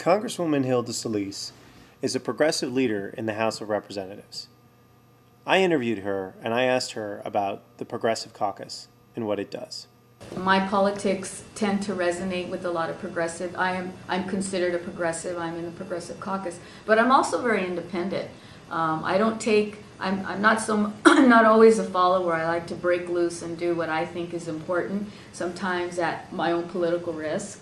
Congresswoman Hilda Solis is a progressive leader in the House of Representatives. I interviewed her and I asked her about the Progressive Caucus and what it does. My politics tend to resonate with a lot of progressive. I'm considered a progressive. I'm in the Progressive Caucus, but I'm also very independent. I'm not always a follower. I like to break loose and do what I think is important, sometimes at my own political risk.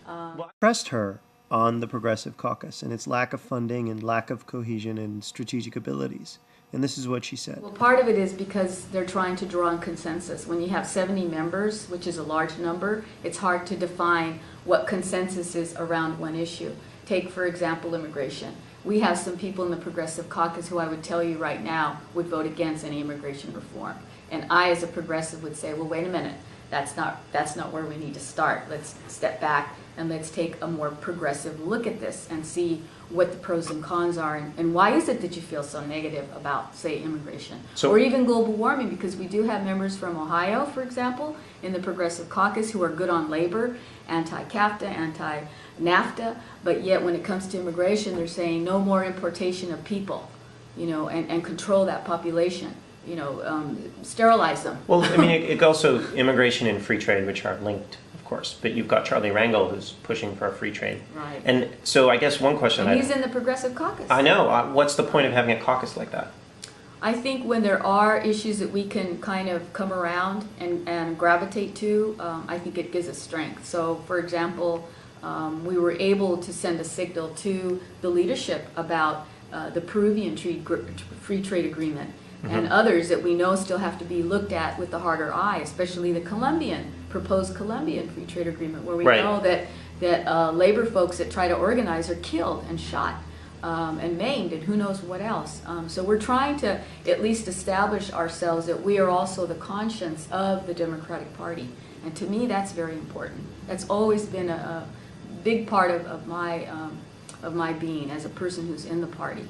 I pressed her on the Progressive Caucus and its lack of funding and lack of cohesion and strategic abilities. And this is what she said. Well, part of it is because they're trying to draw on consensus. When you have 70 members, which is a large number, it's hard to define what consensus is around one issue. Take, for example, immigration. We have some people in the Progressive Caucus who I would tell you right now would vote against any immigration reform. And I, as a progressive, would say, well, wait a minute, that's not where we need to start. Let's step back and let's take a more progressive look at this and see what the pros and cons are, and why is it that you feel so negative about, say, immigration, or even global warming, because we do have members from Ohio, for example, in the Progressive Caucus who are good on labor, anti-CAFTA, anti-NAFTA, but yet when it comes to immigration, they're saying no more importation of people, and control that population, sterilize them. Well, I mean, it also, immigration and free trade, which are linked, of course, but you've got Charlie Rangel who's pushing for a free trade. Right. And so I guess one question... And he's in the Progressive Caucus. I know. What's the point of having a caucus like that? I think when there are issues that we can kind of come around and gravitate to, I think it gives us strength. So, for example, we were able to send a signal to the leadership about the Peruvian free trade agreement, and others that we know still have to be looked at with the harder eye, especially the proposed Colombian free trade agreement, where we know that labor folks that try to organize are killed and shot and maimed and who knows what else. So we're trying to at least establish ourselves that we are also the conscience of the Democratic Party. And to me, that's very important. That's always been a big part of my being as a person who's in the party.